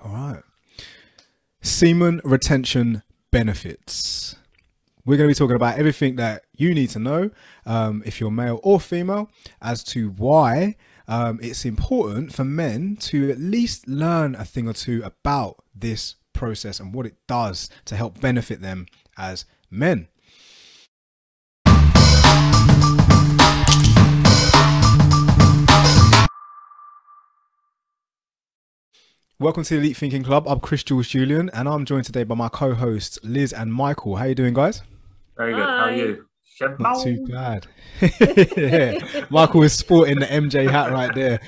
All right. Semen retention benefits. We're going to be talking about everything that you need to know, if you're male or female, as to why it's important for men to at least learn a thing or two about this process and what it does to help benefit them as men. Welcome to the Elite Thinking Club. I'm Chris Jules Julian, and I'm joined today by my co-hosts Liz and Michael. How you doing, guys? Very good. How are you? Not too bad. Yeah. Michael is sporting the MJ hat right there.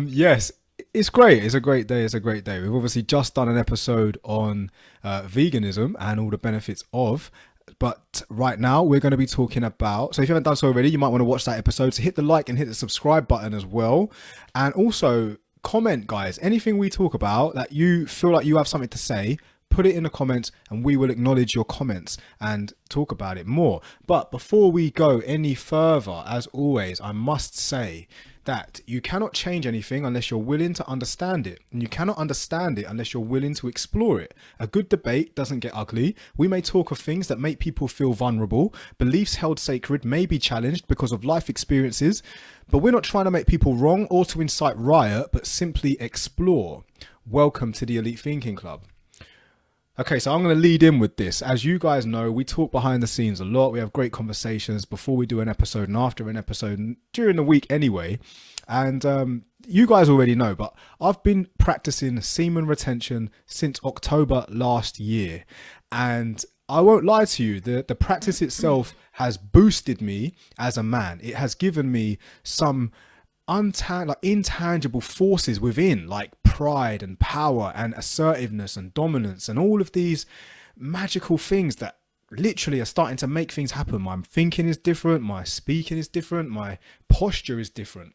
Yes, it's great. It's a great day. It's a great day. We've obviously just done an episode on veganism and all the benefits of. But right now we're going to be talking about, so if you haven't done so already, you might want to watch that episode. So hit the like and hit the subscribe button as well. And also comment, guys, anything we talk about that you feel like you have something to say, put it in the comments and we will acknowledge your comments and talk about it more. But before we go any further, as always, I must say that you cannot change anything unless you're willing to understand it. And you cannot understand it unless you're willing to explore it. A good debate doesn't get ugly. We may talk of things that make people feel vulnerable. Beliefs held sacred may be challenged because of life experiences. But we're not trying to make people wrong or to incite riot, but simply explore. Welcome to the Elite Thinking Club. Okay, so I'm going to lead in with this. As you guys know, we talk behind the scenes a lot. We have great conversations before we do an episode and after an episode and during the week anyway. And you guys already know, but I've been practicing semen retention since October last year. And I won't lie to you, the practice itself has boosted me as a man. It has given me some intangible forces within, like pride and power and assertiveness and dominance and all of these magical things that literally are starting to make things happen. My thinking is different, my speaking is different, my posture is different,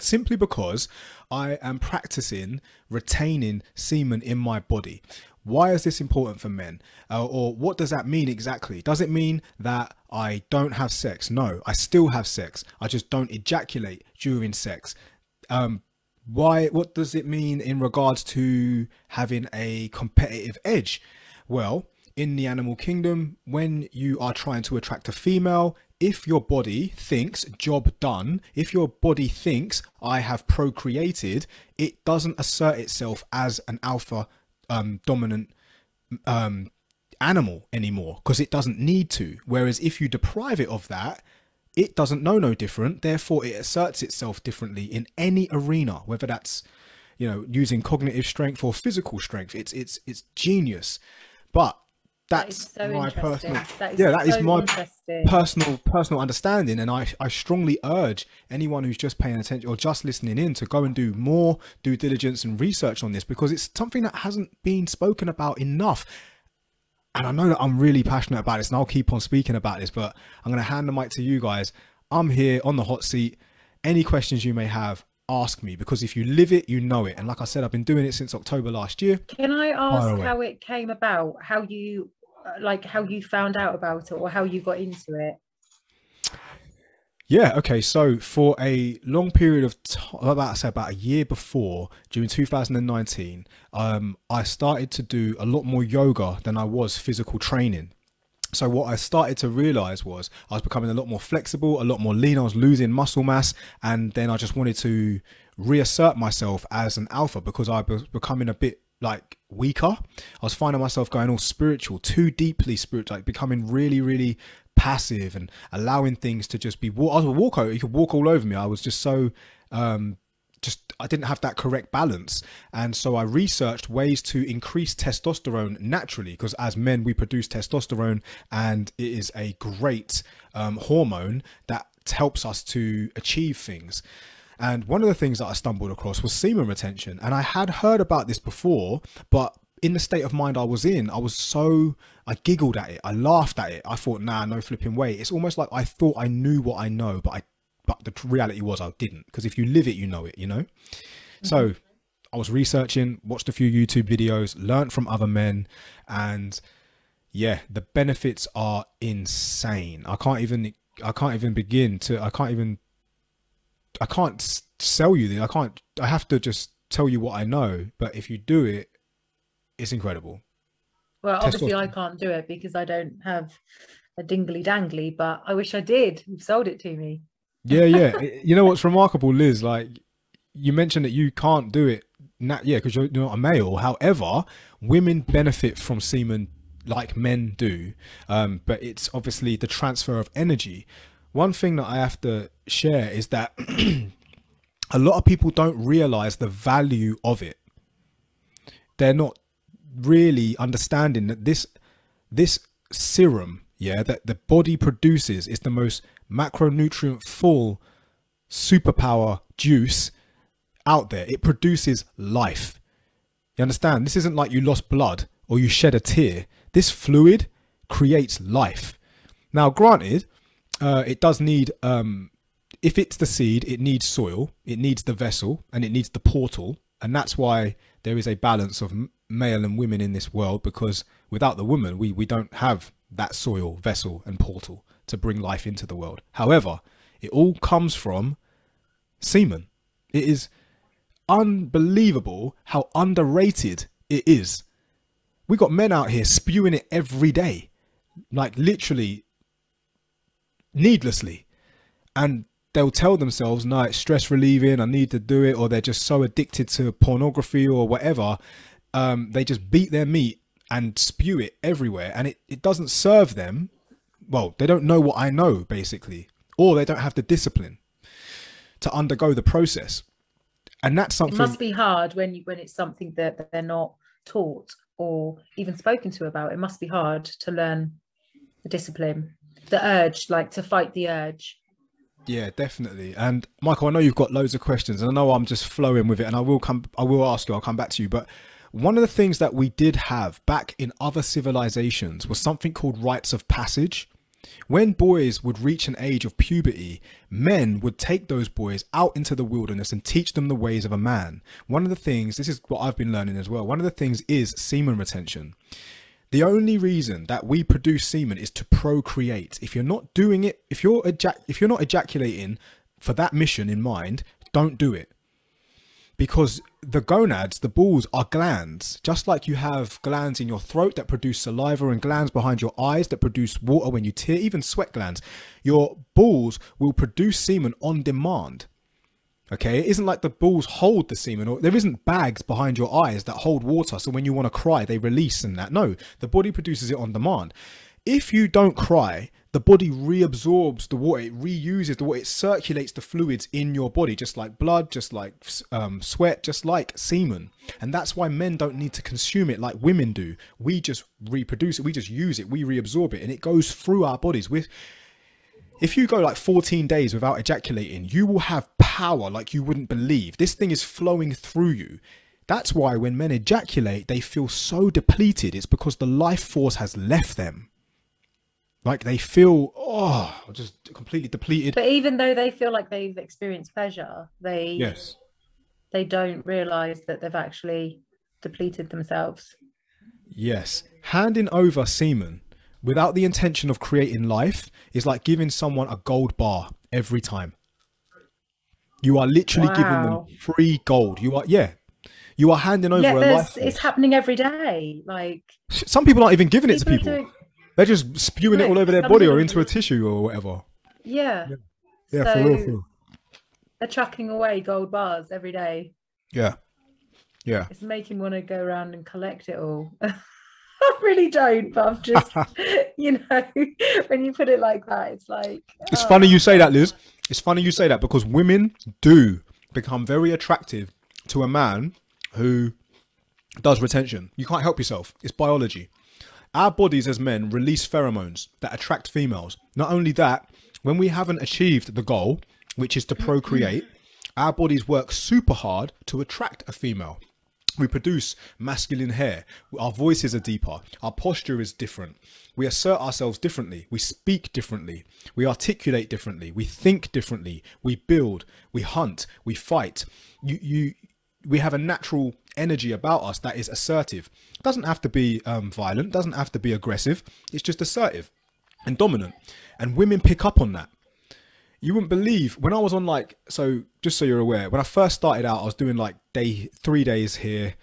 simply because I am practicing retaining semen in my body. Why is this important for men? Or what does that mean exactly? Does it mean that I don't have sex? No, I still have sex. I just don't ejaculate during sex. What does it mean in regards to having a competitive edge? Well, in the animal kingdom, when you are trying to attract a female, if your body thinks job done, if your body thinks I have procreated, it doesn't assert itself as an alpha dominant animal anymore, because it doesn't need to. Whereas if you deprive it of that, it doesn't know no different. Therefore, it asserts itself differently in any arena, whether that's, you know, using cognitive strength or physical strength. It's genius. But that's my personal, personal understanding, and I strongly urge anyone who's just paying attention or just listening in to go and do more due diligence and research on this, because it's something that hasn't been spoken about enough. And I know that I'm really passionate about this, and I'll keep on speaking about this, but I'm going to hand the mic to you guys. I'm here on the hot seat. Any questions you may have, ask me, because if you live it, you know it. And like I said, I've been doing it since October last year. Can I ask how it came about, how you found out about it, or how you got into it? Yeah, okay, so for a long period of time, about a year before, during 2019, I started to do a lot more yoga than I was physical training. So what I started to realize was I was becoming a lot more flexible, a lot more lean. I was losing muscle mass, and then I just wanted to reassert myself as an alpha, because I was becoming a bit like weaker. I was finding myself going all spiritual, too deeply spiritual, like becoming really, really passive and allowing things to just be. I was a walker. You could walk all over me. I was just so I didn't have that correct balance. And so I researched ways to increase testosterone naturally, because as men we produce testosterone, and it is a great hormone that helps us to achieve things. And one of the things that I stumbled across was semen retention. And I had heard about this before, but in the state of mind I was in, I giggled at it. I laughed at it. I thought, nah, no flipping way. It's almost like I thought I knew what I know, but the reality was I didn't. Because if you live it, you know it, you know? Mm-hmm. So I was researching, watched a few YouTube videos, learned from other men, and yeah, the benefits are insane. I can't sell you this. I have to just tell you what I know. But if you do it, it's incredible. Well, obviously I Testosterone. can't do it because I don't have a dingly dangly, but I wish I did. You've sold it to me. Yeah, yeah. You know what's remarkable, Liz? Like, you mentioned that you can't do it. Yeah, because you're not a male. However, women benefit from semen like men do, but it's obviously the transfer of energy. One thing that I have to share is that a lot of people don't realize the value of it. They're not really understanding that this serum, yeah, that the body produces is the most macronutrient full superpower juice out there. It produces life. You understand? This isn't like you lost blood or you shed a tear. This fluid creates life. Now, granted, it does need, if it's the seed, it needs soil, it needs the vessel, and it needs the portal. And that's why there is a balance of male and women in this world, because without the woman, we don't have that soil, vessel, and portal to bring life into the world. However, it all comes from semen. It is unbelievable how underrated it is. We got men out here spewing it every day, like literally needlessly, and they'll tell themselves, no, it's stress relieving, I need to do it, or they're just so addicted to pornography or whatever, they just beat their meat and spew it everywhere, and it doesn't serve them. Well, they don't know what I know, basically, or they don't have the discipline to undergo the process. And that's something. It must be hard when it's something that they're not taught or even spoken to about. It must be hard to learn the discipline, the urge, like to fight the urge. Yeah, definitely. And Michael, I know you've got loads of questions, and I know I'm just flowing with it, and I will ask you, I'll come back to you. But one of the things that we did have back in other civilizations was something called rites of passage. When boys would reach an age of puberty, men would take those boys out into the wilderness and teach them the ways of a man. One of the things, this is what I've been learning as well, one of the things is semen retention. The only reason that we produce semen is to procreate. If you're not doing it, if you're not ejaculating for that mission in mind, don't do it. Because the gonads, the balls, are glands. Just like you have glands in your throat that produce saliva and glands behind your eyes that produce water when you tear, even sweat glands, your balls will produce semen on demand. Okay, it isn't like the balls hold the semen, or there isn't bags behind your eyes that hold water, so when you want to cry, they release and that. No, the body produces it on demand. If you don't cry, the body reabsorbs the water, it reuses the water, it circulates the fluids in your body, just like blood, just like sweat, just like semen. And that's why men don't need to consume it like women do. We just reproduce it, we just use it, we reabsorb it, and it goes through our bodies. If you go like 14 days without ejaculating, you will have power like you wouldn't believe. This thing is flowing through you. That's why when men ejaculate, they feel so depleted. It's because the life force has left them. Like they feel, just completely depleted. But even though they feel like they've experienced pleasure, they don't realize that they've actually depleted themselves. Yes. Handing over semen without the intention of creating life is like giving someone a gold bar every time. You are literally giving them free gold. You are handing over a life force. It's happening every day. Like some people aren't even giving it to people. They're just spewing it all over their body or into a tissue or whatever. Yeah. Yeah, so for real. They're chucking away gold bars every day. Yeah. Yeah. It's making me want to go around and collect it all. I really don't, but I'm just, when you put it like that, it's like... It's funny you say that, Liz. It's funny you say that because women do become very attractive to a man who does retention. You can't help yourself. It's biology. Our bodies as men release pheromones that attract females. Not only that, when we haven't achieved the goal, which is to procreate, our bodies work super hard to attract a female. We produce masculine hair. Our voices are deeper. Our posture is different. We assert ourselves differently. We speak differently. We articulate differently. We think differently. We build. We hunt. We fight. We have a natural energy about us that is assertive. It doesn't have to be violent. Doesn't have to be aggressive. It's just assertive and dominant. And women pick up on that. You wouldn't believe when I was on so just so you're aware, when I first started out, I was doing like 3 days here,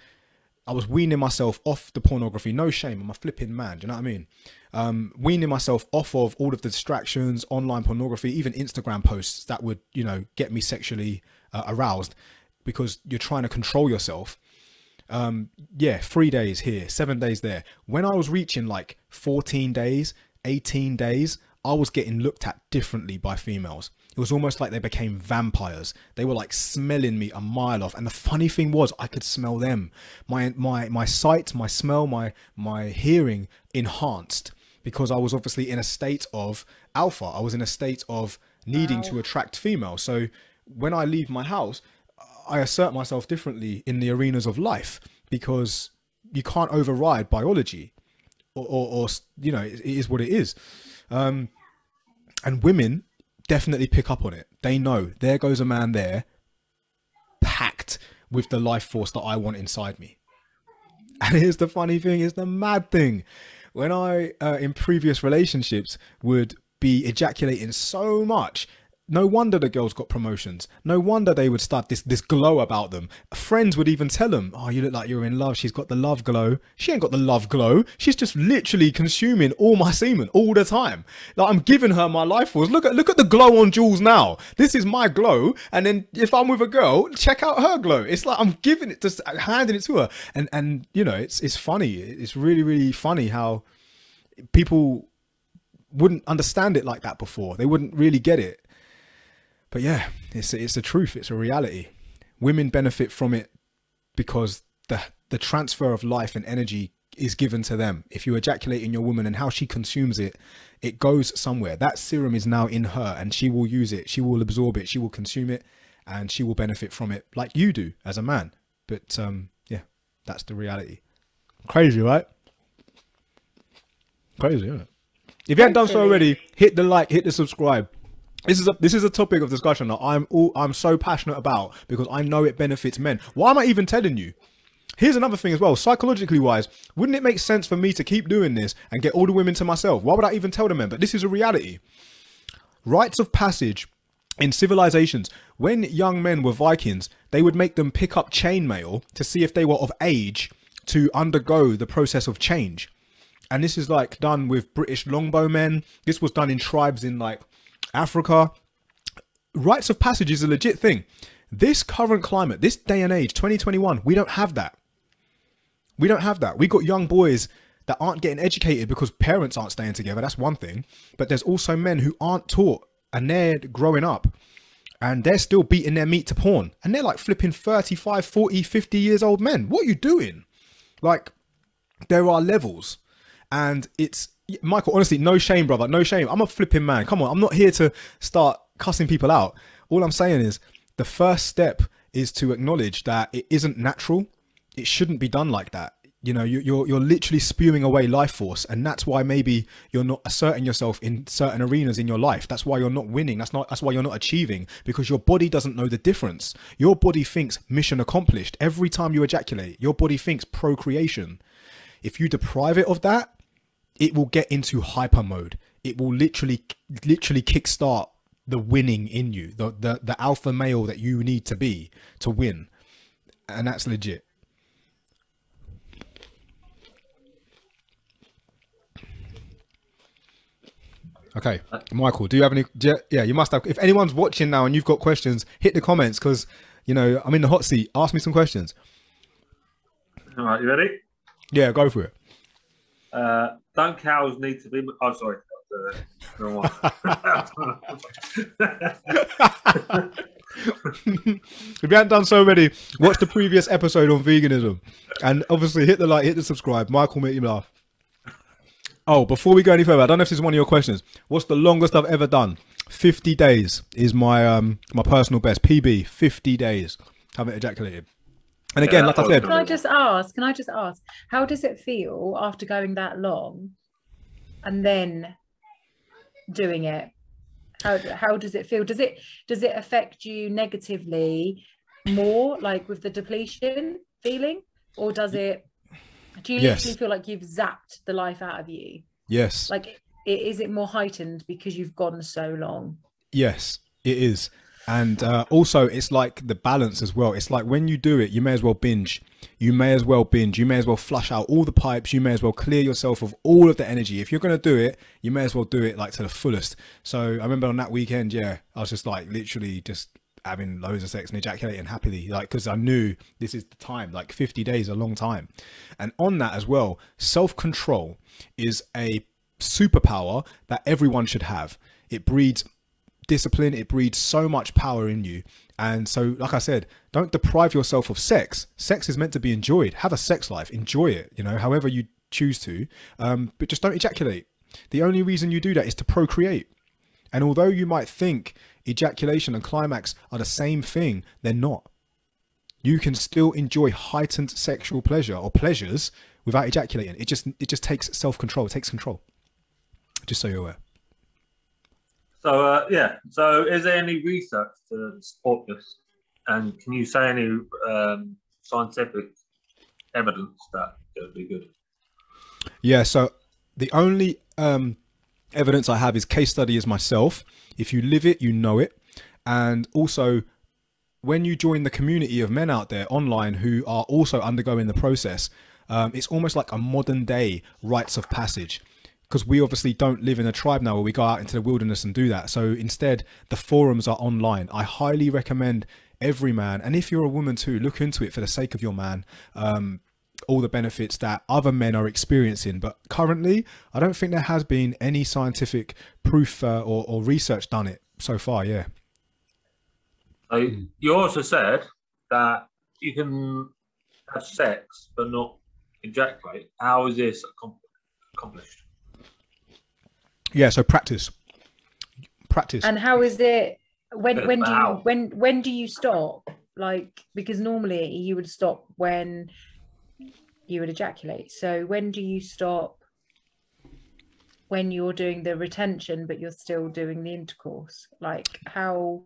I was weaning myself off the pornography. No shame, I'm a flipping man. Do you know what I mean? Weaning myself off of all of the distractions, online pornography, even Instagram posts that would, you know, get me sexually aroused, because you're trying to control yourself. 3 days here, 7 days there. When I was reaching like 14 days, 18 days, I was getting looked at differently by females. It was almost like they became vampires. They were like smelling me a mile off. And the funny thing was, I could smell them. My sight, my smell, my hearing enhanced, because I was obviously in a state of alpha. I was in a state of needing to attract females. So when I leave my house, I assert myself differently in the arenas of life, because you can't override biology, or you know, it is what it is. And women definitely pick up on it. They know there goes a man there packed with the life force that I want inside me. And here's the funny thing, is the mad thing. When I, in previous relationships, would be ejaculating so much, no wonder the girls got promotions. No wonder they would start this glow about them. Friends would even tell them, oh, you look like you're in love. She's got the love glow. She ain't got the love glow. She's just literally consuming all my semen all the time. Like, I'm giving her my life force. Look at the glow on Jules now. This is my glow. And then if I'm with a girl, check out her glow. It's like I'm giving it, just handing it to her. And you know, it's funny. It's really, really funny how people wouldn't understand it like that before. They wouldn't really get it. But yeah, it's the truth. It's a reality. Women benefit from it because the transfer of life and energy is given to them. If you ejaculate in your woman and how she consumes it, it goes somewhere. That serum is now in her, and she will use it. She will absorb it. She will consume it, and she will benefit from it like you do as a man. But yeah, that's the reality. Crazy, right? Crazy, isn't it? If you haven't done so already, hit the like, hit the subscribe. This is a topic of discussion that I'm so passionate about, because I know it benefits men. Why am I even telling you? Here's another thing as well, psychologically wise, wouldn't it make sense for me to keep doing this and get all the women to myself? Why would I even tell the men? But this is a reality. Rites of passage in civilizations, when young men were Vikings, they would make them pick up chainmail to see if they were of age to undergo the process of change. And this is like done with British longbowmen. This was done in tribes in like Africa. Rites of passage is a legit thing. This current climate, this day and age, 2021, we don't have that. We don't have that. We got young boys that aren't getting educated because parents aren't staying together. That's one thing. But there's also men who aren't taught, and they're growing up and they're still beating their meat to porn. And they're like flipping 35, 40, 50 years old men. What are you doing? Like, there are levels. And it's, Michael, honestly, no shame, brother. No shame. I'm a flipping man. Come on. I'm not here to start cussing people out. All I'm saying is the first step is to acknowledge that it isn't natural. It shouldn't be done like that. You know, you're literally spewing away life force. And that's why maybe you're not asserting yourself in certain arenas in your life. That's why you're not winning. That's why you're not achieving, because your body doesn't know the difference. Your body thinks mission accomplished. Every time you ejaculate, your body thinks procreation. If you deprive it of that, it will get into hyper mode. It will literally kickstart the winning in you, the alpha male that you need to be to win. And that's legit. Okay, Michael, do you have any? Yeah, you must have. If anyone's watching now and you've got questions, hit the comments, because, you know, I'm in the hot seat. Ask me some questions. All right, you ready? Yeah, go for it. Don't cows need to be... Oh, sorry. Wrong one. If you haven't done so already, watch the previous episode on veganism. And obviously hit the like, hit the subscribe. Michael made you laugh. Oh, before we go any further, I don't know if this is one of your questions. What's the longest I've ever done? 50 days is my my personal best. PB, 50 days. Haven't ejaculated. And again, like I said... Can I just ask, how does it feel after going that long and then doing it? How does it feel? Does it affect you negatively more, like with the depletion feeling? Or do you literally feel like you've zapped the life out of you? Yes. Like, is it more heightened because you've gone so long? Yes, it is. And also, it's like the balance as well. It's like when you do it, you may as well binge. You may as well binge. You may as well flush out all the pipes. You may as well clear yourself of all of the energy. If you're going to do it, you may as well do it like to the fullest. So I remember on that weekend, yeah, I was just like literally just having loads of sex and ejaculating happily, like, because I knew this is the time. Like 50 days, a long time. And on that as well, self-control is a superpower that everyone should have. It breeds discipline, it breeds so much power in you. And so, like I said, don't deprive yourself of sex. Sex is meant to be enjoyed. Have a sex life, enjoy it, you know, however you choose to, but just don't ejaculate. The only reason you do that is to procreate. And although you might think ejaculation and climax are the same thing, they're not. You can still enjoy heightened sexual pleasure or pleasures without ejaculating. It just takes self-control, it takes control. Just so you're aware. So yeah. So is there any research to support this? And can you say any scientific evidence that it would be good? Yeah. So the only evidence I have is case studies myself. If you live it, you know it. And also, when you join the community of men out there online who are also undergoing the process, it's almost like a modern day rites of passage. Because we obviously don't live in a tribe now where we go out into the wilderness and do that. So instead, the forums are online. I highly recommend every man, and if you're a woman too, look into it for the sake of your man, all the benefits that other men are experiencing. But currently, I don't think there has been any scientific proof or research done it so far, yeah. You also said that you can have sex but not ejaculate. How is this accomplished? Yeah, so practice. And how is it? When do you stop? Like, because normally you would stop when you would ejaculate. So when do you stop? When you're doing the retention, but you're still doing the intercourse. Like, how?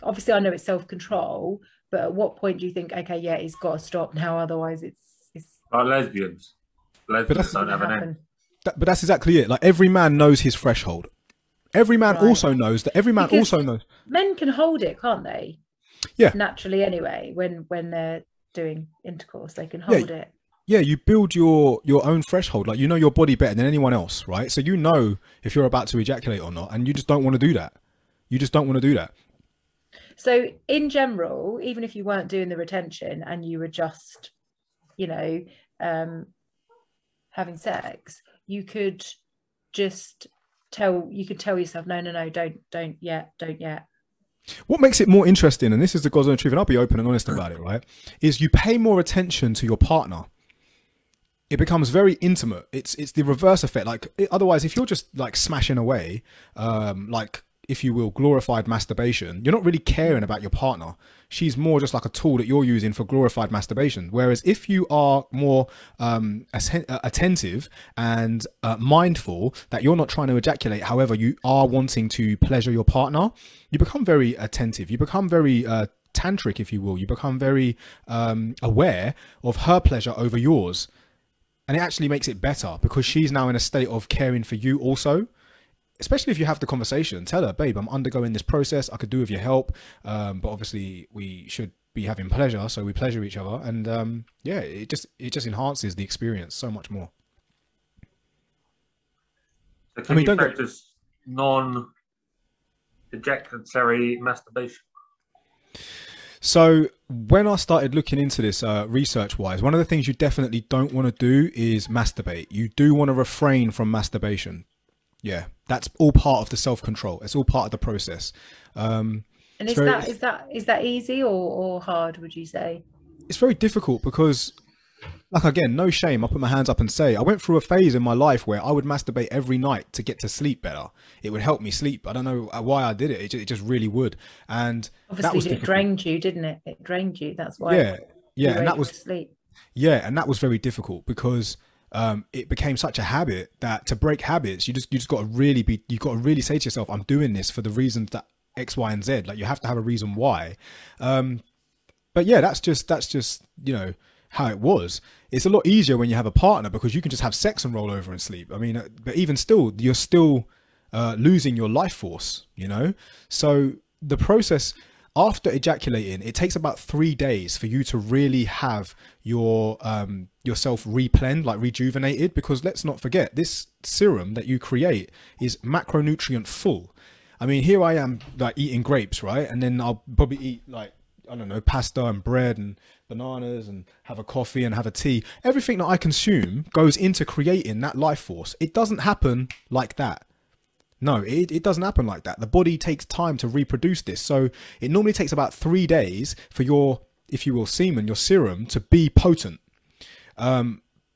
Obviously, I know it's self-control, but at what point do you think, okay, yeah, it's got to stop now, otherwise it's like lesbians. Lesbians don't have an end. But that's exactly it. Like, every man knows his threshold. Every man also knows that. Every man also knows. Men can hold it, can't they? Yeah. Naturally, anyway, when they're doing intercourse, they can hold it. Yeah, you build your own threshold. Like, you know your body better than anyone else, right? So you know if you're about to ejaculate or not, and you just don't want to do that. You just don't want to do that. So in general, even if you weren't doing the retention and you were just, you know, having sex, you could just tell yourself, no, don't yet. What makes it more interesting, and this is the God's honest truth, and I'll be open and honest about it, right, is you pay more attention to your partner. It becomes very intimate. It's the reverse effect. Like, otherwise, if you're just like smashing away, like, if you will, glorified masturbation, you're not really caring about your partner. She's more just like a tool that you're using for glorified masturbation. Whereas if you are more attentive and mindful that you're not trying to ejaculate, however, you are wanting to pleasure your partner, you become very attentive. You become very tantric, if you will. You become very aware of her pleasure over yours. And it actually makes it better because she's now in a state of caring for you also. Especially if you have the conversation, tell her, babe, I'm undergoing this process. I could do with your help. But obviously we should be having pleasure. So we pleasure each other. And yeah, it just enhances the experience so much more. So can you practice non-ejaculatory masturbation? So when I started looking into this research wise, one of the things you definitely don't want to do is masturbate. You do want to refrain from masturbation. Yeah, that's all part of the self-control. It's all part of the process. And is that easy or hard, would you say? It's very difficult because, like, again, no shame. I put my hands up and say, I went through a phase in my life where I would masturbate every night to get to sleep better. It would help me sleep. I don't know why I did it. It just really would. And obviously it drained you, didn't it? It drained you. That's why. Yeah. And that was sleep. Yeah, and that was very difficult because it became such a habit that to break habits, you just got to really say to yourself, I'm doing this for the reasons that X, Y, and Z. Like, you have to have a reason why. But yeah, that's just, you know, how it was. It's a lot easier when you have a partner because you can just have sex and roll over and sleep. I mean, but even still, you're still losing your life force, you know? So the process after ejaculating, it takes about 3 days for you to really have your yourself replenished, like rejuvenated, because let's not forget, this serum that you create is macronutrient full. I mean, here I am like eating grapes, right? And then I'll probably eat like, I don't know, pasta and bread and bananas and have a coffee and have a tea. Everything that I consume goes into creating that life force. It doesn't happen like that. No, it doesn't happen like that. The body takes time to reproduce this. So it normally takes about 3 days for your, if you will, semen, your serum, to be potent.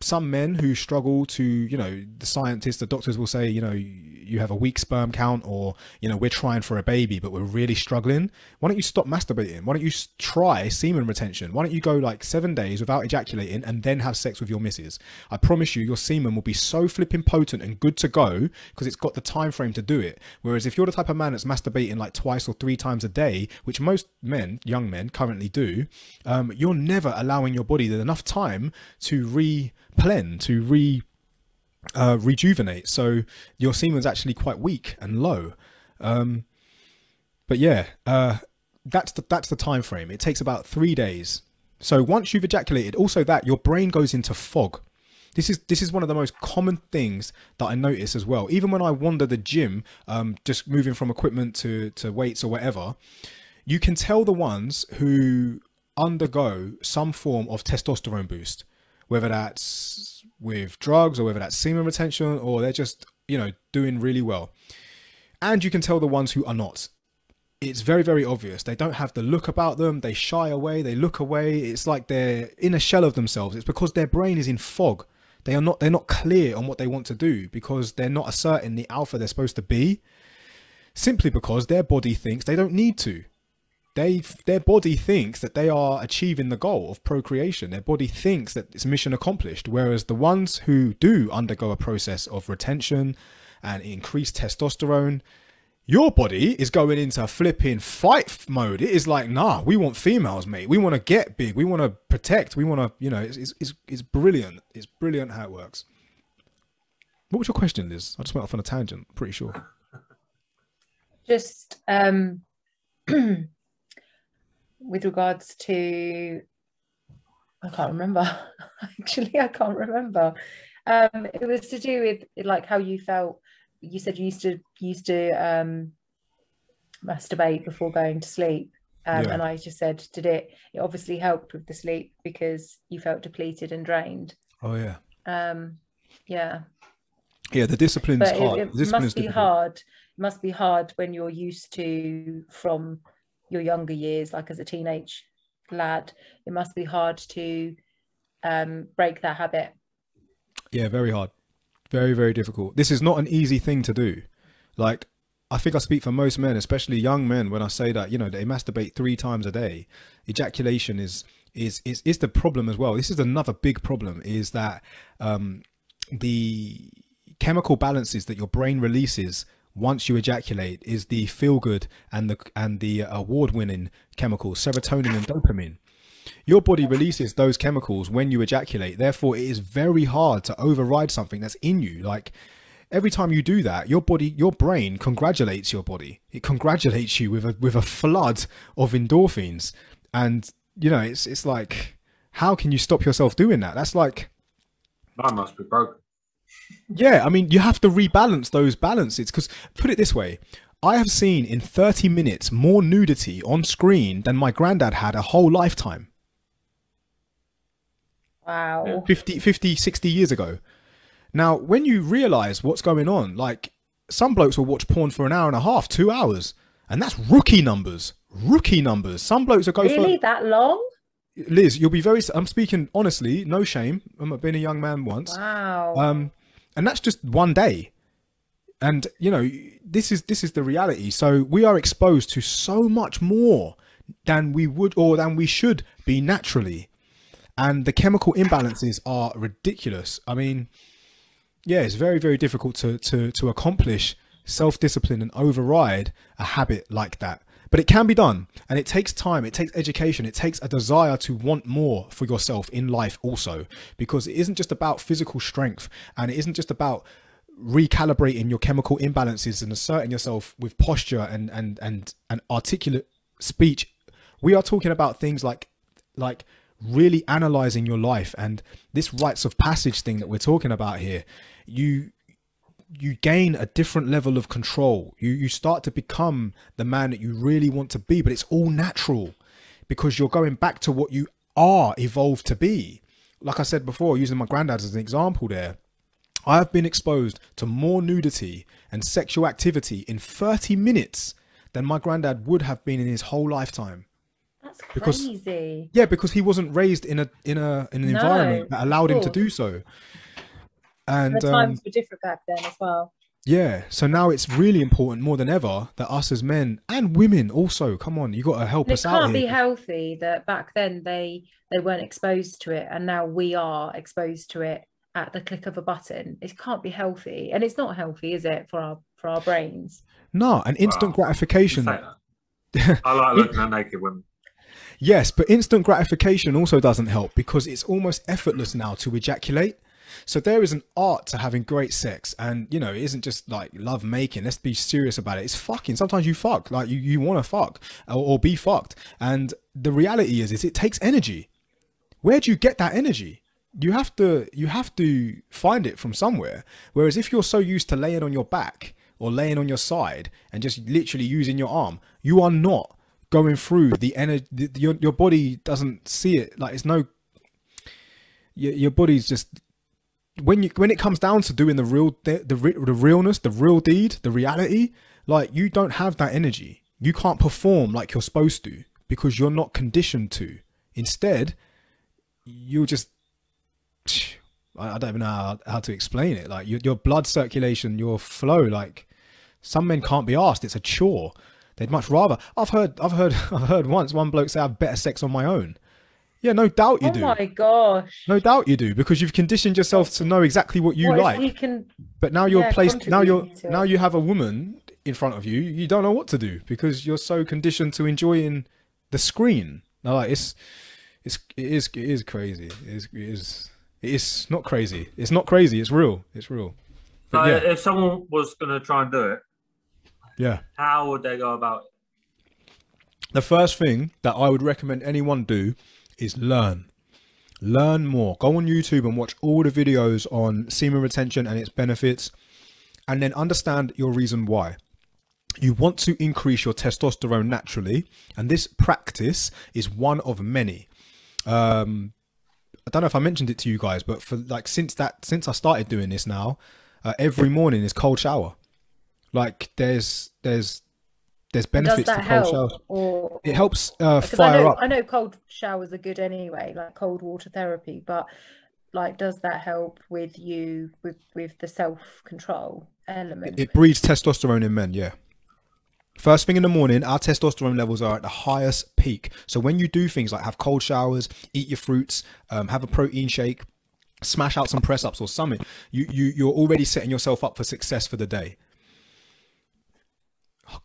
Some men who struggle to, you know, the scientists, the doctors will say, you know, you have a weak sperm count, or, you know, we're trying for a baby, but we're really struggling. Why don't you stop masturbating? Why don't you try semen retention? Why don't you go like 7 days without ejaculating and then have sex with your missus? I promise you, your semen will be so flipping potent and good to go, because it's got the time frame to do it. Whereas if you're the type of man that's masturbating like 2 or 3 times a day, which most men, young men currently do, you're never allowing your body enough time to rejuvenate. So your semen's actually quite weak and low. But yeah, that's the time frame. It takes about 3 days. So once you've ejaculated, also that your brain goes into fog. This is one of the most common things that I notice as well. Even when I wander the gym, just moving from equipment to weights or whatever, you can tell the ones who undergo some form of testosterone boost, whether that's with drugs or whether that's semen retention, or they're just, you know, doing really well. And you can tell the ones who are not. It's very, very obvious. They don't have the look about them. They shy away. They look away. It's like they're in a shell of themselves. It's because their brain is in fog. They're not clear on what they want to do, because they're not asserting the alpha they're supposed to be, simply because their body thinks they don't need to. Their body thinks that they are achieving the goal of procreation. Their body thinks that it's mission accomplished. Whereas the ones who do undergo a process of retention and increased testosterone, your body is going into flipping fight mode. It is like, nah, we want females, mate. We want to get big. We want to protect. We want to, you know, it's brilliant. It's brilliant how it works. What was your question, Liz? I just went off on a tangent, pretty sure. Just with regards to, I can't remember. Actually, I can't remember. It was to do with like how you felt. You said you used to masturbate before going to sleep, and I just said, it obviously helped with the sleep because you felt depleted and drained. Oh yeah. Yeah, the discipline's hard. It must be hard. It must be hard when you're used to, from your younger years, like as a teenage lad, it must be hard to break that habit. Yeah, very hard. Very, very difficult. This is not an easy thing to do. Like, I think I speak for most men, especially young men, when I say that, you know, they masturbate 3 times a day. Ejaculation is the problem as well. This is another big problem, is that the chemical balances that your brain releases once you ejaculate is the feel good and the award-winning chemicals, serotonin and dopamine. Your body releases those chemicals when you ejaculate. Therefore, it is very hard to override something that's in you. Like, every time you do that, your brain congratulates your body. It congratulates you with a flood of endorphins. And, you know, it's like, how can you stop yourself doing that? That's like, mine must be broken. Yeah, I mean, you have to rebalance those balances, because, put it this way, I have seen in 30 minutes more nudity on screen than my granddad had a whole lifetime. Wow. 50, 60 years ago. Now, when you realize what's going on, like, some blokes will watch porn for an hour and a half, 2 hours, and that's rookie numbers. Rookie numbers. Some blokes will go really that long? Liz, you'll be I'm speaking honestly, no shame. I've been a young man once. Wow. And that's just one day. And, you know, this is the reality. So we are exposed to so much more than we would, or than we should be naturally. And the chemical imbalances are ridiculous. I mean, yeah, it's very, very difficult to accomplish self-discipline and override a habit like that. But it can be done, and it takes time, it takes education, it takes a desire to want more for yourself in life also, because it isn't just about physical strength, and it isn't just about recalibrating your chemical imbalances and asserting yourself with posture and articulate speech. We are talking about things like really analyzing your life, and this rites of passage thing that we're talking about here. You gain a different level of control. You start to become the man that you really want to be, but it's all natural because you're going back to what you are evolved to be. Like I said before, using my granddad as an example there, I have been exposed to more nudity and sexual activity in 30 minutes than my granddad would have been in his whole lifetime. That's crazy. Because, yeah, because he wasn't raised in an environment that allowed him to do so. And the times were different back then as well. Yeah, so now it's really important more than ever that us as men and women also, come on, you got to help us out. It can't be healthy that back then they weren't exposed to it, and now we are exposed to it at the click of a button. It can't be healthy, and it's not healthy, is it, for our brains? No, and instant gratification. I like looking at naked women. Yes, but instant gratification also doesn't help because it's almost effortless now to ejaculate. So there is an art to having great sex, and you know, it isn't just like love making. Let's be serious about it. It's fucking. Sometimes you fuck, like you want to fuck or be fucked, and the reality is it takes energy. Where do you get that energy? You have to find it from somewhere. Whereas if you're so used to laying on your back or laying on your side and just literally using your arm, you are not going through the energy. Your body doesn't see it. Like it's no. Your body's just. When it comes down to doing the realness, the real deed, the reality, like you don't have that energy. You can't perform like you're supposed to because you're not conditioned to. Instead, you'll just, I don't even know how to explain it. Like your blood circulation, your flow, like some men can't be asked. It's a chore. They'd much rather. I've heard once one bloke say I have better sex on my own. Yeah, no doubt you do. Oh my gosh. No doubt you do, because you've conditioned yourself to know exactly what you like. But now you're placed, now you have a woman in front of you, you don't know what to do because you're so conditioned to enjoying the screen. Now, like it is crazy. It is not crazy. It's not crazy. It's real. It's real. So yeah. If someone was going to try and do it, yeah, how would they go about it? The first thing that I would recommend anyone do is learn more. Go on YouTube and watch all the videos on semen retention and its benefits, and then understand your reason why. You want to increase your testosterone naturally, and this practice is one of many. I don't know if I mentioned it to you guys, but for like since I started doing this now, every morning is cold shower. Like there's benefits to cold showers. Or it helps fire up. I know cold showers are good anyway, like cold water therapy, but like does that help with you with the self-control element? It breeds testosterone in men, yeah. First thing in the morning, our testosterone levels are at the highest peak. So when you do things like have cold showers, eat your fruits, have a protein shake, smash out some press ups or something, you're already setting yourself up for success for the day.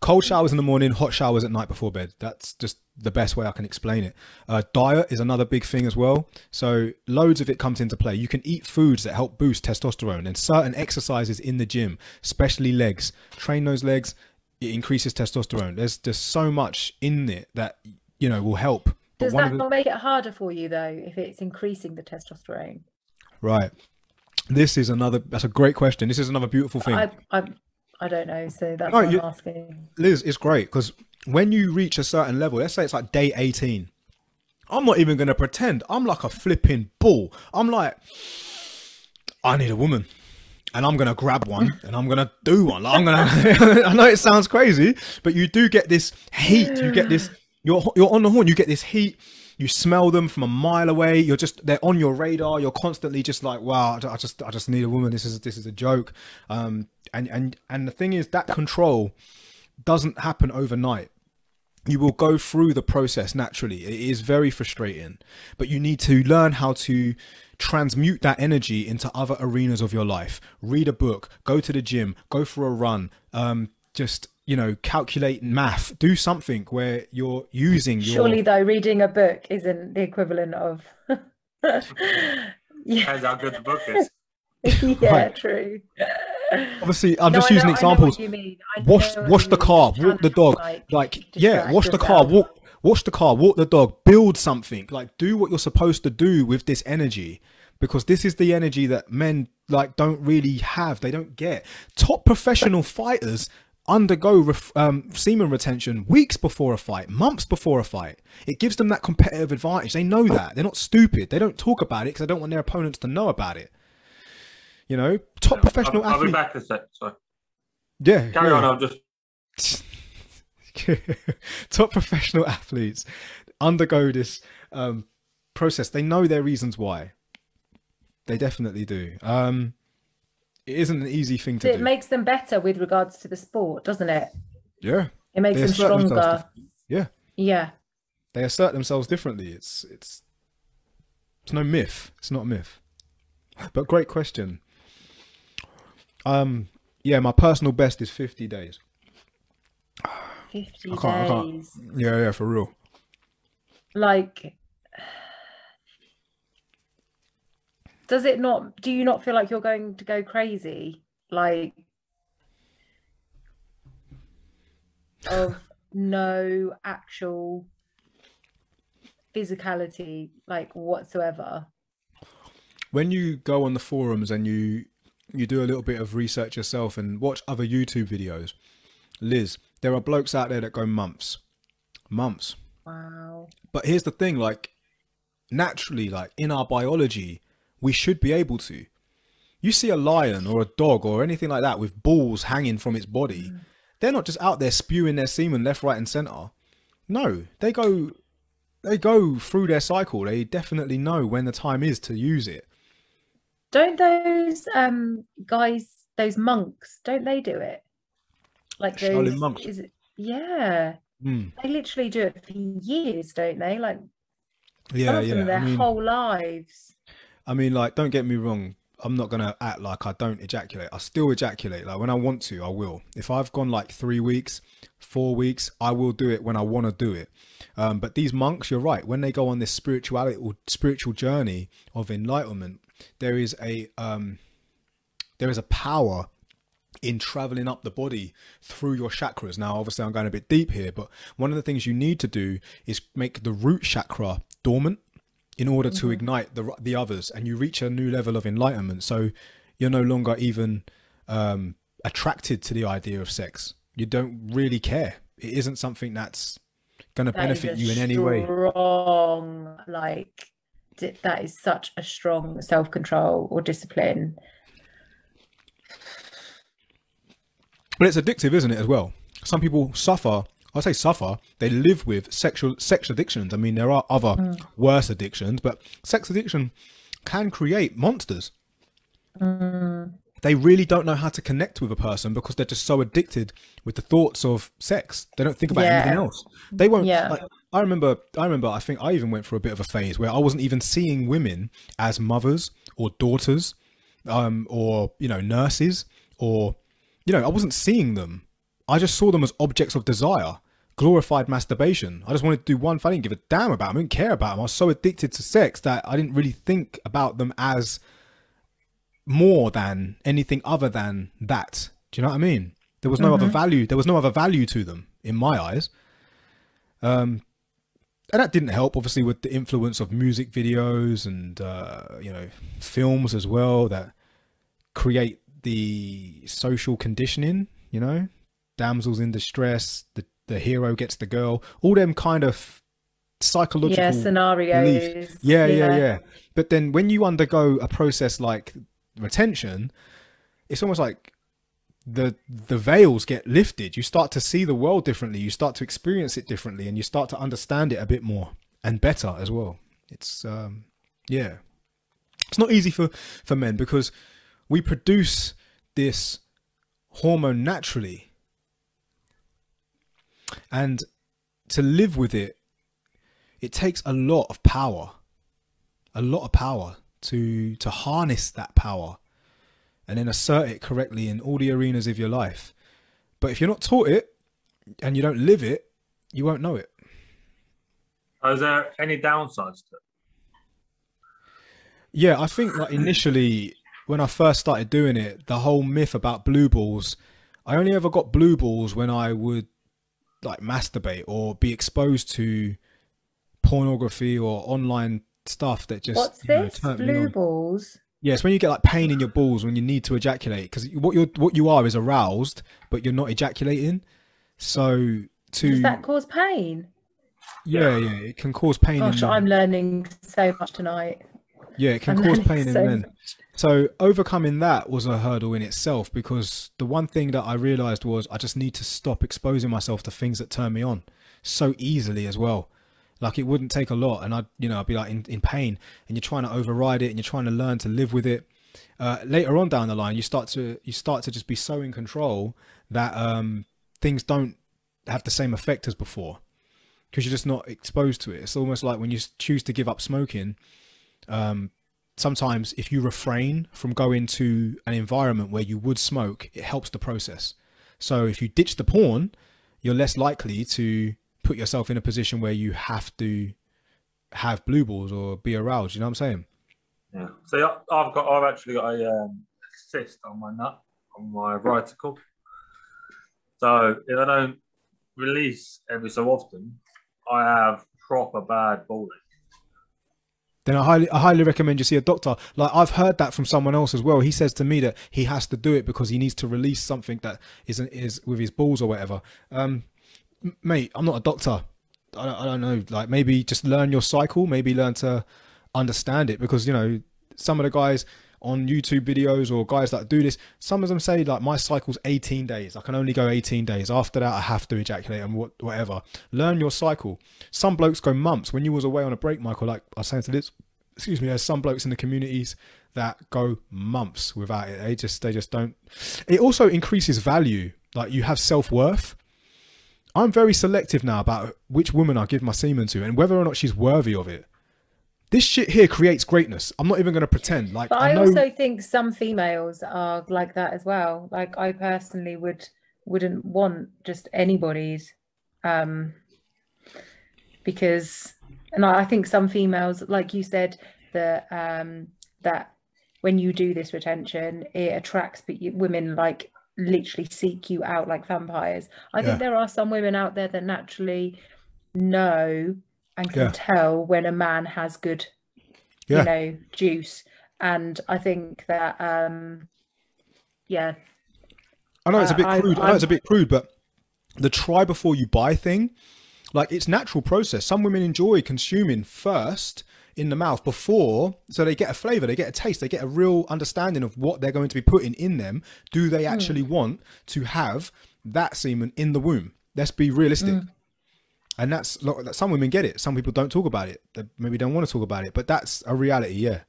Cold showers in the morning, hot showers at night before bed. That's just the best way I can explain it. Diet is another big thing as well. So loads of it comes into play. You can eat foods that help boost testosterone, and certain exercises in the gym, especially legs. Train those legs, it increases testosterone. There's just so much in it that, you know, will help. Does that not make it harder for you though, if it's increasing the testosterone? Right. That's a great question. This is another beautiful thing. I don't know, so that's what I'm asking. Liz, it's great because when you reach a certain level, let's say it's like day 18, I'm not even going to pretend. I'm like a flipping bull. I'm like, I need a woman and I'm going to grab one and I'm going to do one. Like, I know it sounds crazy, but you do get this heat. You get this, you're on the horn, you get this heat. You smell them from a mile away. They're on your radar. You're constantly just like, wow, I just need a woman. This is a joke. And the thing is that control doesn't happen overnight. You will go through the process naturally. It is very frustrating, but you need to learn how to transmute that energy into other arenas of your life. Read a book, go to the gym, go for a run, you know, calculate math, do something where you're using your... Surely though, reading a book isn't the equivalent of... Depends how good the book is. Yeah, right. True. obviously I'm No, just I using know examples. what you mean. I Wash know what wash you the mean. car, You're walk the trying dog. to, Like, yeah, distract wash the car, yourself. wash the car, walk the dog, build something. Like, do what you're supposed to do with this energy, because this is the energy that men like don't really have. They don't get. Top professional fighters undergo semen retention weeks before a fight, months before a fight. It gives them that competitive advantage. They know that. They're not stupid. They don't talk about it because they don't want their opponents to know about it. You know, top professional I'll be athletes. back a sec. Sorry. Yeah, Carry yeah. on. I'll just. Top professional athletes undergo this process. They know their reasons why. They definitely do. It isn't an easy thing to do. It makes them better with regards to the sport, doesn't it? Yeah. It makes They them assert themselves stronger. Yeah. Yeah. They assert themselves differently. It's no myth. It's not a myth. But great question. Yeah, my personal best is 50 days. 50 I can't. days. Yeah, for real. Like, do you not feel like you're going to go crazy? Like, of no actual physicality, like, whatsoever? When you go on the forums and you do a little bit of research yourself and watch other YouTube videos, Liz, there are blokes out there that go months. Wow. But here's the thing, like, naturally, like, in our biology, we should be able to. You see a lion or a dog or anything like that with balls hanging from its body, they're not just out there spewing their semen left, right and center. No, they go through their cycle. They definitely know when the time is to use it. Don't those guys, those monks, don't they do it? Like Shaolin those monks. Is it? Yeah. They literally do it for years, don't they? Like, some of them their whole lives. I mean, like, don't get me wrong. I'm not going to act like I don't ejaculate. I still ejaculate. Like, when I want to, I will. If I've gone like 3 weeks, 4 weeks, I will do it when I want to do it. But these monks, you're right. When they go on this spirituality or spiritual journey of enlightenment, there is a power in traveling up the body through your chakras. Now, obviously, I'm going a bit deep here, but one of the things you need to do is make the root chakra dormant in order to ignite the others, and you reach a new level of enlightenment. So you're no longer even attracted to the idea of sex. You don't really care. It isn't something that's going to benefit you in any way. That is such a strong self-control or discipline. But it's addictive, isn't it, as well? Some people suffer. I say suffer. They live with sex addictions. I mean, there are other worse addictions, but sex addiction can create monsters. They really don't know how to connect with a person because they're just so addicted with the thoughts of sex. They don't think about anything else. They won't. Like, I remember. I think I even went through a bit of a phase where I wasn't even seeing women as mothers or daughters, or nurses, or I wasn't seeing them. I just saw them as objects of desire, glorified masturbation. I just wanted to do one thing. I didn't give a damn about them. I didn't care about them. I was so addicted to sex that I didn't really think about them as more than anything other than that. Do you know what I mean? There was no other value. There was no other value to them in my eyes. And that didn't help, obviously, with the influence of music videos and, films as well that create the social conditioning, damsels in distress, the hero gets the girl, all them kind of psychological scenarios. beliefs. Yeah. But then when you undergo a process like retention, it's almost like the veils get lifted. You start to see the world differently. You start to experience it differently, and you start to understand it a bit more and better as well. It's it's not easy for men because we produce this hormone naturally, and to live with it, it takes a lot of power to harness that power and then assert it correctly in all the arenas of your life. But if you're not taught it and you don't live it, you won't know it. Are there any downsides to it? Yeah, I think like initially when I first started doing it, the whole myth about blue balls, I only ever got blue balls when I would like masturbate or be exposed to pornography or online stuff that just What's this? Blue balls? Yeah, it's when you get like pain in your balls when you need to ejaculate, because what you are is aroused, but you're not ejaculating. So does that cause pain? Yeah, it can cause pain. Gosh, I'm learning so much tonight. Yeah, it can cause pain in men. So overcoming that was a hurdle in itself, because the one thing that I realized was I just need to stop exposing myself to things that turn me on so easily as well. Like it wouldn't take a lot, and I'd be like in pain, and you're trying to override it, and you're trying to learn to live with it. Later on down the line, you start to just be so in control that things don't have the same effect as before, because you're just not exposed to it. It's almost like when you choose to give up smoking. Sometimes if you refrain from going to an environment where you would smoke, it helps the process. So if you ditch the porn, you're less likely to put yourself in a position where you have to have blue balls or be aroused. You know what I'm saying? Yeah. So I've actually got a cyst on my nut, on my reticle. So if I don't release every so often, I have proper bad balling. Then I highly recommend you see a doctor. Like I've heard that from someone else as well. He says to me that he has to do it because he needs to release something that is with his balls or whatever. Mate, I'm not a doctor. I don't know. Like maybe just learn your cycle. Maybe learn to understand it, because some of the guys on YouTube videos or guys that do this, some of them say like my cycle's 18 days. I can only go 18 days. After that, I have to ejaculate and whatever. Learn your cycle. Some blokes go months. When you was away on a break, Michael, like I was saying to this, excuse me, there's some blokes in the communities that go months without it. They just don't. It also increases value. Like you have self-worth. I'm very selective now about which woman I give my semen to and whether or not she's worthy of it. This shit here creates greatness. I'm not even going to pretend. Like, but I also think some females are like that as well. Like I personally wouldn't want just anybody's, because, and I think some females, like you said, that when you do this retention, it attracts women like literally seek you out like vampires. I think there are some women out there that naturally know and can tell when a man has good, juice. And I think that, I know it's a bit crude. I know it's a bit crude, but the try before you buy thing, like it's natural process. Some women enjoy consuming first in the mouth before, so they get a flavor, they get a taste, they get a real understanding of what they're going to be putting in them. Do they actually want to have that semen in the womb? Let's be realistic. And that's some women get it. Some people don't talk about it. They maybe don't want to talk about it, but that's a reality. Yeah.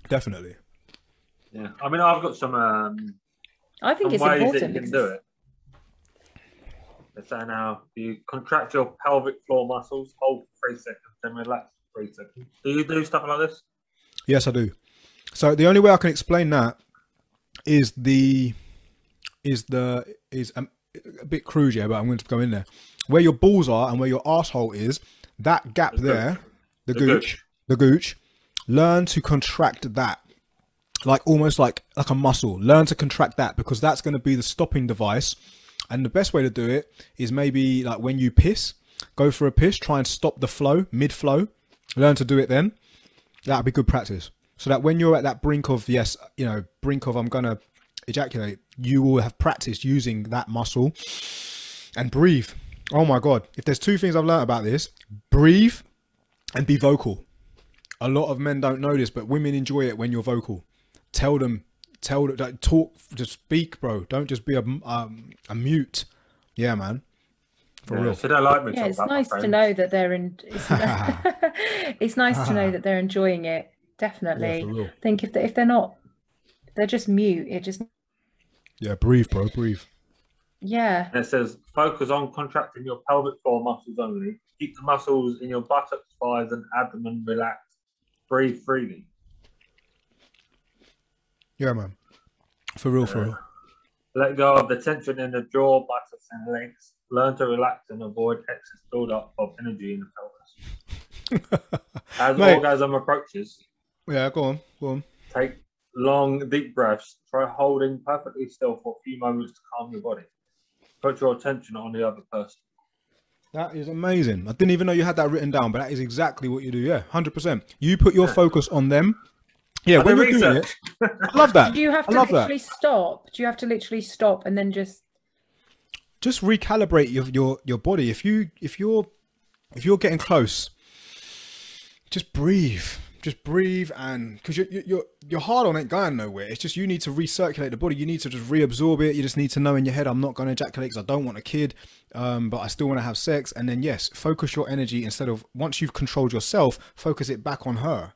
Definitely. Yeah. I mean, I've got some. I think it's ways important that you can do it. They're saying now you contract your pelvic floor muscles, hold for 3 seconds, then relax for 3 seconds. Do you do stuff like this? Yes, I do. So the only way I can explain that is a bit crude, yeah, but I'm going to go in there. Where your balls are and where your asshole is, that gap there, the gooch, learn to contract that. Like almost like a muscle. Learn to contract that, because that's going to be the stopping device. And the best way to do it is maybe like when you piss, go for a piss, try and stop the flow, mid-flow. Learn to do it then. That would be good practice. So that when you're at that brink of, I'm going to ejaculate, you will have practiced using that muscle. And breathe. Oh my God. If there's two things I've learned about this, breathe and be vocal. A lot of men don't know this, but women enjoy it when you're vocal. Tell them, talk, just speak, bro. Don't just be a mute. Yeah, man. For real. So they like me. Yeah, it's nice to know that they're in. It's nice to know that they're enjoying it. Definitely. Yeah, I think if they're not, they're just mute. It just. Yeah, breathe, bro. Breathe. Yeah. And it says focus on contracting your pelvic floor muscles only. Keep the muscles in your buttocks, thighs, and abdomen relaxed. Breathe freely. Yeah, man. For real. Let go of the tension in the jaw, buttocks, and legs. Learn to relax and avoid excess build-up of energy in the pelvis. As orgasm approaches, Yeah, go on, go on. Take long, deep breaths. Try holding perfectly still for a few moments to calm your body. Put your attention on the other person. That is amazing. I didn't even know you had that written down, but that is exactly what you do. Yeah, 100%. You put your focus on them. Yeah, when you're doing it, I love that. Do you have to literally stop? Do you have to literally stop and then just recalibrate your body? If you're getting close, just breathe. Just breathe, and because your heart on ain't going nowhere. It's just you need to recirculate the body. You need to just reabsorb it. You just need to know in your head, I'm not going to ejaculate because I don't want a kid, but I still want to have sex. And then yes, focus your energy instead of, once you've controlled yourself, focus it back on her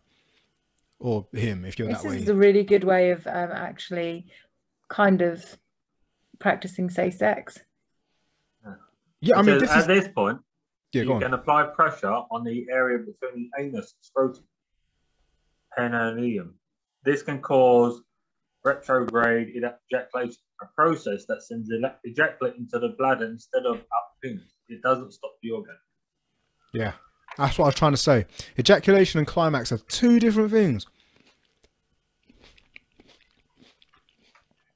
or him if you're that way. This is a really good way of actually kind of practicing safe sex. Yeah, I mean, at this point, you can apply pressure on the area between the anus and scrotum. Perineum. This can cause retrograde ejaculation, a process that sends ejaculate into the bladder instead of up penis. It doesn't stop the organ. Yeah, that's what I was trying to say. Ejaculation and climax are two different things.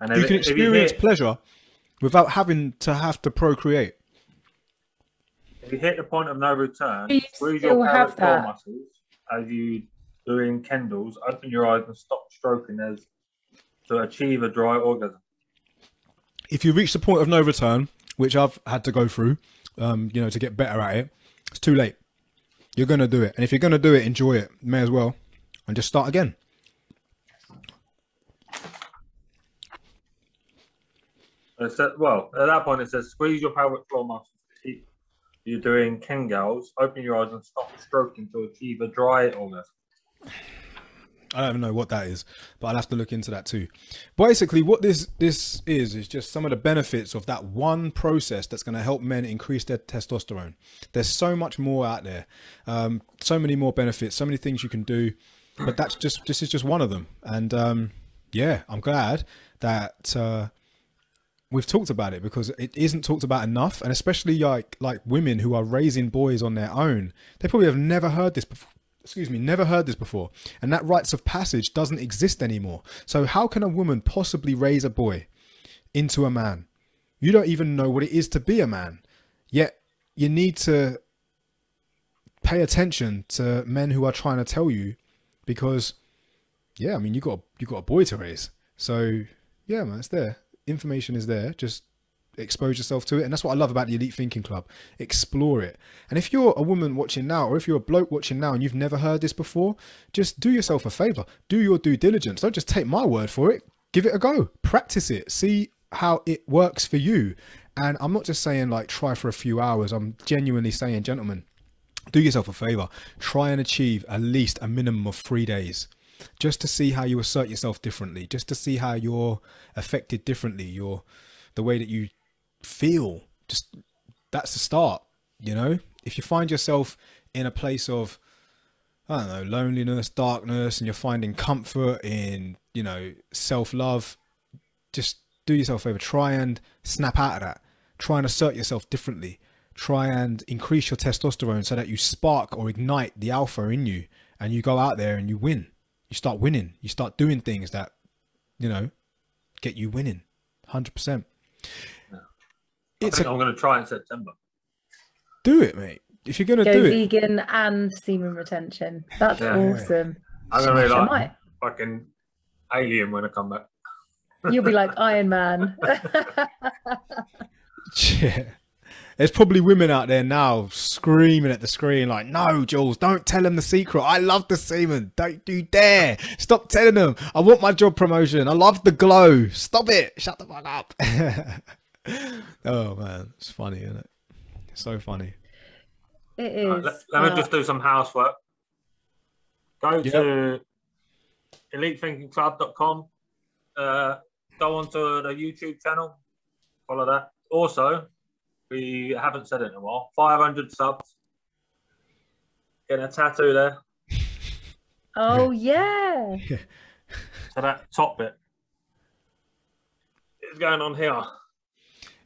And you can experience pleasure without having to procreate. If you hit the point of no return, squeeze your pelvic floor muscles as you doing Kendalls, open your eyes and stop stroking as to achieve a dry orgasm. If you reach the point of no return, which I've had to go through, to get better at it, it's too late. You're going to do it. And if you're going to do it, enjoy it. May as well. And just start again. Well, at that point, it says, squeeze your pelvic floor muscles to keep you doing Kegels, open your eyes and stop stroking to achieve a dry orgasm. I don't even know what that is, but I'll have to look into that too. Basically, what this is just some of the benefits of that one process that's going to help men increase their testosterone. There's so much more out there, so many more benefits, so many things you can do, but this is just one of them. And yeah, I'm glad that we've talked about it, because it isn't talked about enough, and especially like women who are raising boys on their own, they probably have never heard this before. Never heard this before. And that rites of passage doesn't exist anymore. So how can a woman possibly raise a boy into a man? You don't even know what it is to be a man. Yet you need to pay attention to men who are trying to tell you, because yeah, I mean, you got a boy to raise. So yeah, man, it's there. Information is there. Just expose yourself to it. And that's what I love about the Elite Thinking Club. Explore it. And if you're a woman watching now, or if you're a bloke watching now and you've never heard this before, just do yourself a favor. Do your due diligence. Don't just take my word for it. Give it a go. Practice it. See how it works for you. And I'm not just saying like try for a few hours. I'm genuinely saying, gentlemen, do yourself a favor. Try and achieve at least a minimum of 3 days, just to see how you assert yourself differently, just to see how you're affected differently, the way that you feel. Just that's the start. If you find yourself in a place of, I don't know, loneliness, darkness, and you're finding comfort in, self-love, just do yourself a favor. Try and snap out of that. Try and assert yourself differently. Try and increase your testosterone so that you spark or ignite the alpha in you, and you go out there and you win. You start winning. You start doing things that, get you winning. 100%. I'm going to try in September. Do it, mate. If you're going to do it. Go vegan and semen retention. That's awesome. I'm going to be like fucking alien when I come back. You'll be like Iron Man. Yeah. There's probably women out there now screaming at the screen like, no, Jules, don't tell them the secret. I love the semen. Don't you dare. Stop telling them. I want my job promotion. I love the glow. Stop it. Shut the fuck up. Oh, man. It's funny, isn't it? It's so funny. It is. Let me just do some housework. Go to elitethinkingclub.com. Go onto the YouTube channel. Follow that. Also, we haven't said it in a while. 500 subs. Getting a tattoo there. Oh, yeah. So that top bit is going on here.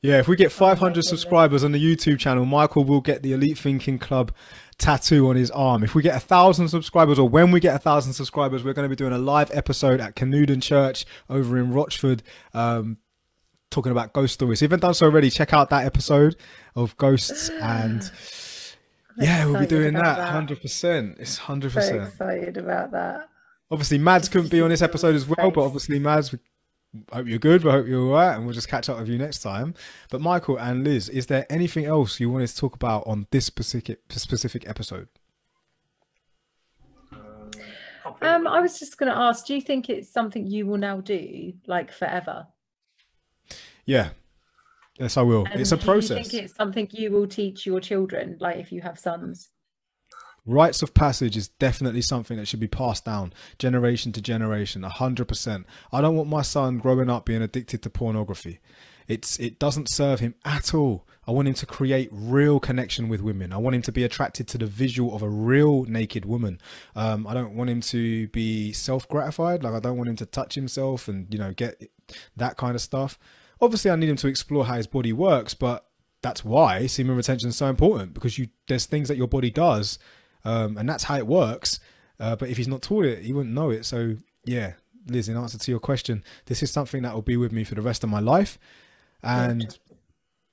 Yeah, if we get 500 subscribers on the YouTube channel, Michael will get the Elite Thinking Club tattoo on his arm. If we get 1,000 subscribers, or when we get 1,000 subscribers, we're going to be doing a live episode at Canuden Church over in Rochford, talking about ghost stories. If you haven't done so already, check out that episode of ghosts. And yeah, we'll be doing that 100%. It's 100%. So excited about that. Obviously, Mads couldn't be on this episode as well, but obviously, Mads, I hope you're good. I hope you're all right, and we'll just catch up with you next time. But Michael and Liz, is there anything else you wanted to talk about on this specific episode? I was just going to ask, do you think it's something you will now do, like, forever? Yeah. Yes, I will. And it's a process. Do you think it's something you will teach your children, like if you have sons? Rites of passage is definitely something that should be passed down generation to generation, 100%. I don't want my son growing up being addicted to pornography. It doesn't serve him at all. I want him to create real connection with women. I want him to be attracted to the visual of a real naked woman. I don't want him to be self-gratified. Like, I don't want him to touch himself and, you know, get that kind of stuff. Obviously, I need him to explore how his body works, but that's why semen retention is so important, because there's things that your body does, and that's how it works. But if he's not taught it, he wouldn't know it. So yeah, Liz, in answer to your question, this is something that will be with me for the rest of my life. And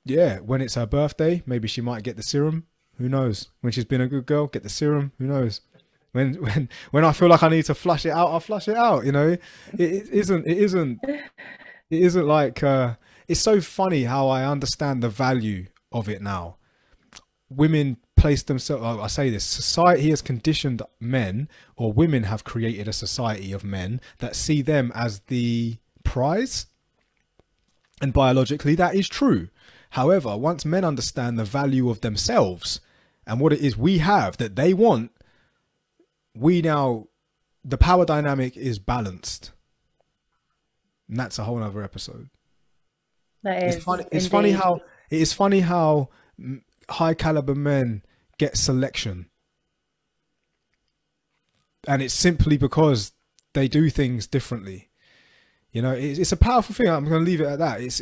yeah, when it's her birthday, maybe she might get the serum. Who knows? When she's been a good girl, get the serum. Who knows? When I feel like I need to flush it out, I'll flush it out. You know, it isn't like, it's so funny how I understand the value of it now. Women place themselves, I say this, society has conditioned men, or women have created a society of men that see them as the prize. And biologically, that is true. However, once men understand the value of themselves and what it is we have that they want, the power dynamic is balanced. And that's a whole other episode. That is. It's funny how high caliber men get selection. And it's simply because they do things differently. You know, it's a powerful thing. I'm going to leave it at that. It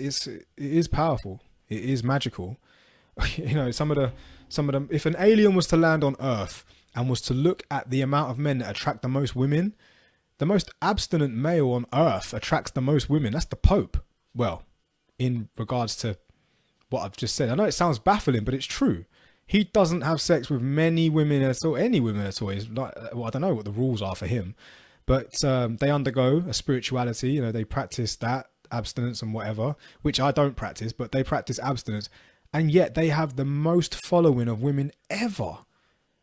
is powerful. It is magical. You know, some of them, if an alien was to land on Earth and was to look at the amount of men that attract the most women, the most abstinent male on Earth attracts the most women. That's the Pope. Well, in regards to what I've just said, I know it sounds baffling, but it's true. He doesn't have sex with many women at all, any women at all. He's like, well, I don't know what the rules are for him, but they undergo a spirituality. You know, they practice that abstinence and whatever, which I don't practice, but they practice abstinence, and yet they have the most following of women ever.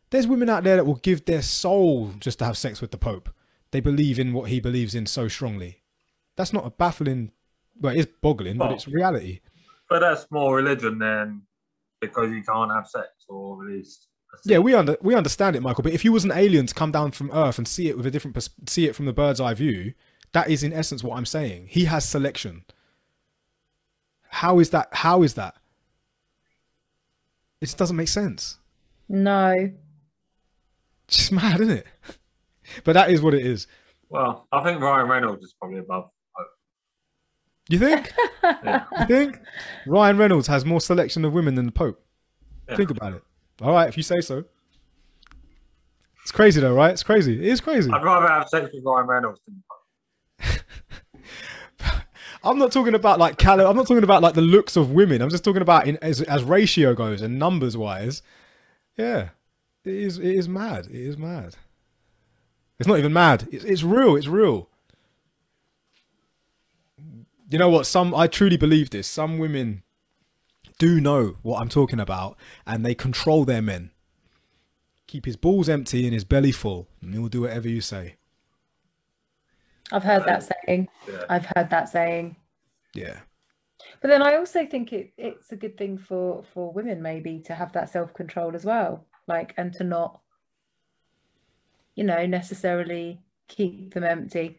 There's women out there that will give their soul just to have sex with the Pope. They believe in what he believes in so strongly. That's not a baffling, well, it is boggling, but it's reality. But that's more religion than because you can't have sex, or at least. Yeah, we understand it, Michael. But if you was an alien to come down from Earth and see it with a different, see it from the bird's eye view, that is in essence what I'm saying. He has selection. How is that? How is that? It just doesn't make sense. No. It's just mad, isn't it? But that is what it is. Well, I think Ryan Reynolds is probably above Pope. You think? Yeah. You think? Ryan Reynolds has more selection of women than the Pope. Yeah. Think about it. All right, if you say so. It's crazy though, right? It's crazy. It is crazy. I'd rather have sex with Ryan Reynolds than Pope. I'm not talking about like I'm not talking about like the looks of women. I'm just talking about as ratio goes and numbers wise. Yeah, it is mad. It is mad. It's not even mad. It's real. It's real. You know what? I truly believe this. Some women do know what I'm talking about, and they control their men. Keep his balls empty and his belly full, and he'll do whatever you say. I've heard that saying. Yeah. I've heard that saying. Yeah. But then I also think it's a good thing for women maybe to have that self-control as well, like, and to not, you know, necessarily keep them empty.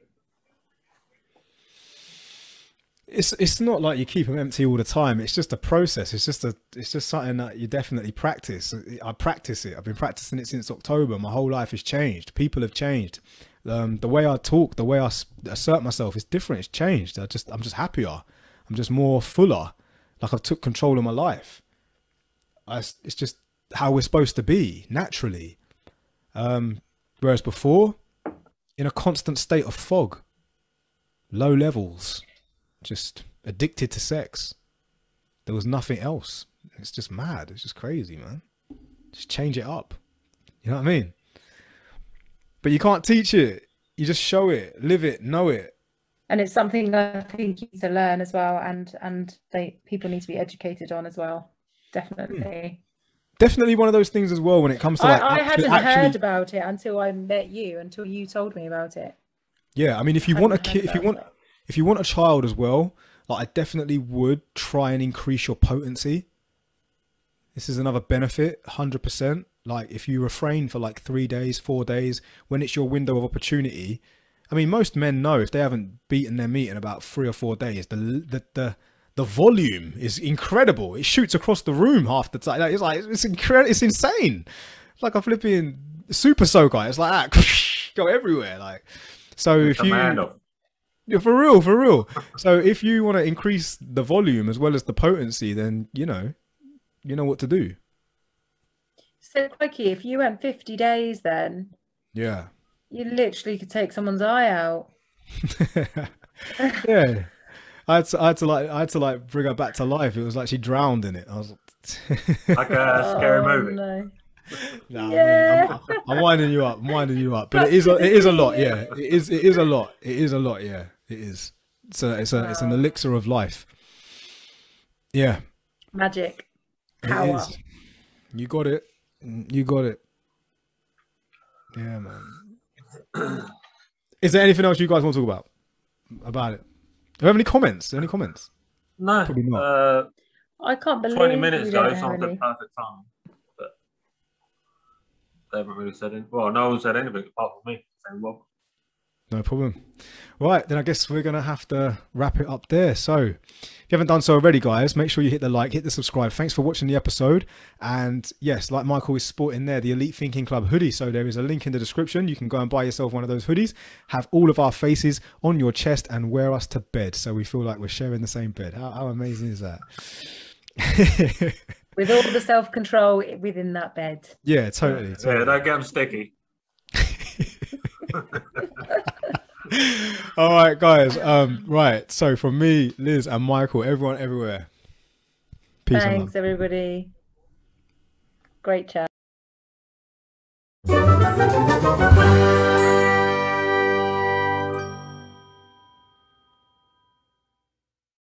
It's not like you keep them empty all the time. It's just a process. It's just something that you definitely practice. I practice it. I've been practicing it since October. My whole life has changed. People have changed. The way I talk, the way I assert myself is different. It's changed. I'm just happier. I'm just more fuller. Like I've took control of my life. how we're supposed to be naturally. Whereas before, in a constant state of fog, low levels, just addicted to sex. There was nothing else. It's just mad. It's just crazy, man. Just change it up. You know what I mean? But you can't teach it. You just show it, live it, know it. And it's something I think you need to learn as well, and people need to be educated on as well. Definitely. Definitely one of those things as well when it comes to like I hadn't heard about it until I met you, until you told me about it. Yeah, I mean, if you want a kid, if you want a child as well, like I definitely would try and increase your potency. This is another benefit, 100%. Like if you refrain for like 3 days, 4 days, when it's your window of opportunity. I mean, most men know if they haven't beaten their meat in about 3 or 4 days, the volume is incredible. It shoots across the room half the time. It's incredible. It's insane. It's like a flipping super soaker. It's like that, go everywhere. Like, so if you, yeah, for real. So if you want to increase the volume as well as the potency, then you know what to do. So, Mikey, if you went 50 days, then yeah, you literally could take someone's eye out. Yeah. I had to like bring her back to life. It was like she drowned in it. I was like a scary movie. No. Nah, Yeah. I'm winding you up. But it is a lot. Yeah, it is a lot. It is a lot. Yeah, it is. It's an elixir of life. Yeah. Magic. Power. You got it. Yeah, man. Is there anything else you guys want to talk about it? Do you have any comments? No. Probably not. I can't believe 20 minutes we ago, don't it's have not the any. perfect time. But they haven't really said anything. Well, no one said anything apart from me saying welcome. No problem. Right, then I guess we're going to have to wrap it up there. So if you haven't done so already, guys, make sure you hit the like, hit the subscribe. Thanks for watching the episode. And yes, like Michael is sporting there, the Elite Thinking Club hoodie. So there is a link in the description. You can go and buy yourself one of those hoodies, have all of our faces on your chest and wear us to bed. So we feel like we're sharing the same bed. How amazing is that? With all the self-control within that bed. Yeah, totally. Yeah, don't get them sticky. All right, guys. Right. So from me, Liz, and Michael, everyone everywhere. Peace. Thanks, everybody. Great chat.